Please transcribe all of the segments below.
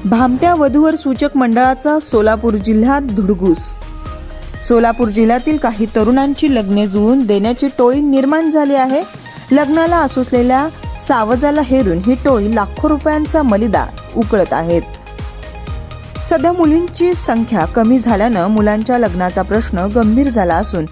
भामट्या वधूवर सूचक मंडळाचा सोलापूर जिल्ह्यात धुडगूस। सोलापूर जिल्ह्यातील काही तरुणांची लग्ने जुळवून देण्याची टोळी निर्माण झाली आहे। लग्नाला असलेल्या सावजाला हेरून ही टोळी लाखो रुपयांचा मलिदा उकळत आहेत। सध्या मुलींची संख्या कमी झाल्यानं मुलांच्या लग्नाचा प्रश्न गंभीर झाला असून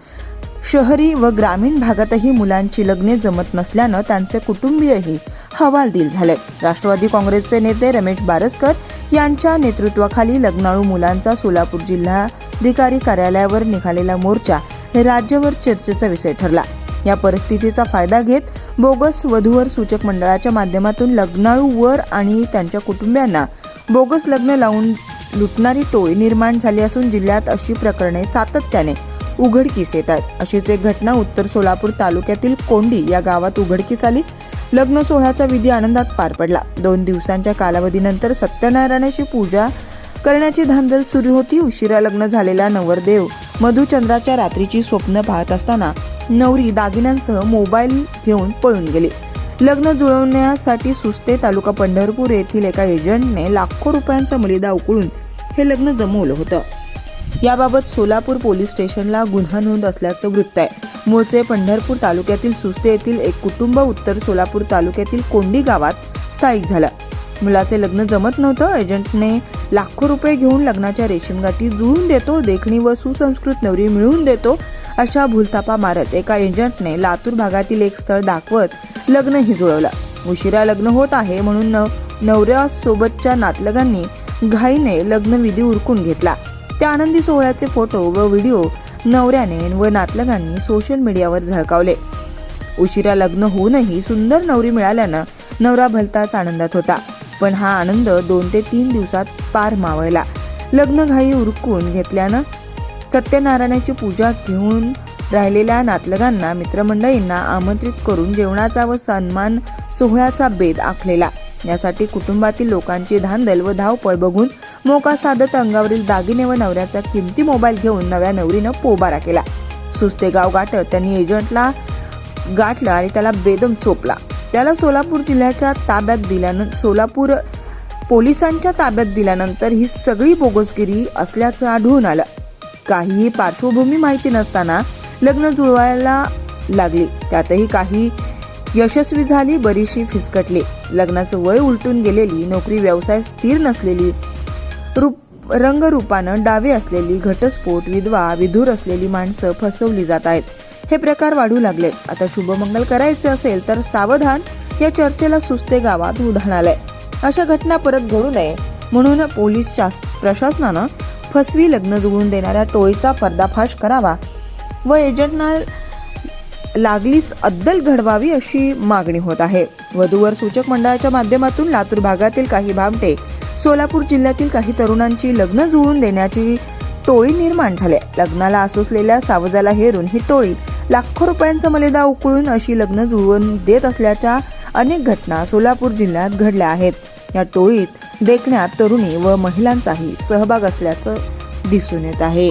शहरी व ग्रामीण भागातही मुलांची लग्ने जमत नसल्यानं त्यांचे कुटुंबीयही हवालदिल झाले। राष्ट्रवादी काँग्रेसचे नेते रमेश बारसकर यांच्या नेतृत्वाखाली लग्नाळू मुलांचा सोलापूर जिल्हाधिकारी कार्यालयावर निघालेला मोर्चा राज्यभर चर्चेचा विषय ठरला। या परिस्थितीचा फायदा घेत बोगस वधूवर सूचक मंडळाच्या माध्यमातून लग्नाळू वर आणि त्यांच्या कुटुंबियांना बोगस लग्न लावून लुटणारी टोळी निर्माण झाली असून जिल्ह्यात अशी प्रकरणे सातत्याने उघडकीस येत आहेत। अशीच एक घटना उत्तर सोलापूर तालुक्यातील कोंडी या गावात उघडकीस आली। लग्न सोहळ्याचा विधी आनंदात पार पडला। 2 दिवसांच्या कालावधीनंतर सत्यनारायणाची पूजा करण्याची धांदल सुरू होती। उशिरा लग्न झालेला नवरदेव मधुचंद्राच्या रात्रीची स्वप्न पाहत असताना नवरी दागिन्यांसह मोबाईल घेऊन पळून गेली। लग्न जुळवण्यासाठी सुस्ते तालुका पंढरपूर येथील एका एजंटने लाखो रुपयांचा मलिदा उकळून हे लग्न जमवलं होतं। याबाबत सोलापूर पोलीस स्टेशनला गुन्हा नोंद असल्याचं वृत्त आहे। मूळचे पंढरपूर तालुक्यातील सुस्ते येथील एक कुटुंब उत्तर सोलापूर तालुक्यातील कोंडी गावात स्थायिक झालं। मुलाचे लग्न जमत नव्हतं। एजंटने लाखो रुपये घेऊन लग्नाच्या रेशीमगाठी जुळवून देतो, देखणी व सुसंस्कृत नवरी मिळवून देतो अशा भूलथापा मारत एका एजंटने लातूर भागातील एक स्थळ दाखवत लग्नही जुळवलं। उशिरा लग्न होत आहे म्हणून नवऱ्यासोबतच्या नातलगांनी घाईने लग्नविधी उरकून घेतला। त्या आनंदी सोहळ्याचे फोटो व व्हिडिओ नवऱ्याने व नातलगांनी सोशल मीडियावर झळकावले। उशिरा लग्न होऊनही सुंदर नवरी मिळाल्यानं नवरा भलताच आनंदात होता, पण हा आनंद 2 ते 3 दिवसात पार मावळला। लग्न घाई उरकून घेतल्यानं सत्यनारायणाची पूजा घेऊन राहिलेल्या नातलगांना मित्रमंडळींना आमंत्रित करून जेवणाचा व सन्मान सोहळ्याचा बेत आखलेला। यासाठी कुटुंबातील लोकांची धांदल व धावपळ बघून मोका साधत अंगावरील दागिने व नवऱ्याचा किमती मोबाईल घेऊन नव्या नवरीनं पोबारा केला। सुस्ते गाव गाठत त्यांनी एजंटला गाठलं आणि त्याला बेदम चोपला। त्याला सोलापूर जिल्ह्याच्या ताब्यात दिल्यानंतर सोलापूर पोलिसांच्या ताब्यात दिल्यानंतर ही सगळी बोगसगिरी असल्याचं आढळून आलं। काहीही पार्श्वभूमी माहिती नसताना लग्न जुळवायला लागली, त्यातही काही यशस्वी झाली, बरीचशी फिसकटली। लग्नाचं वय उलटून गेलेली, नोकरी व्यवसाय स्थिर नसलेली, रंगरूपानं डावे असलेली, घटस्फोट, विधवा, विधूर असलेली माणसं फसवली जात आहेत। हे प्रकार वाढू लागलेत। आता शुभमंगल करायचे असेल तर सावधान या चर्चेला सुस्ते गावात उधाण आलंय। अशा घटना परत घडू नये म्हणून पोलीस प्रशासनानं फसवी लग्न जुळवून देणाऱ्या टोळीचा पर्दाफाश करावा व एजंटना लागलीच अद्दल घडवावी अशी मागणी होत आहे। वधूवर सूचक मंडळाच्या माध्यमातून लातूर भागातील काही भामटे, सोलापूर जिल्ह्यातील काही तरुणांची लग्न जुळवून देण्याची टोळी निर्माण झाली। लग्नाला असलेल्या सावजाला हेरून ही टोळी लाखो रुपयांचा मलिदा उकळून अशी लग्न जुळवून देत असल्याच्या अनेक घटना सोलापूर जिल्ह्यात घडल्या आहेत। या टोळीत देखण्यात तरुणी व महिलांचाही सहभाग असल्याचं दिसून येत आहे।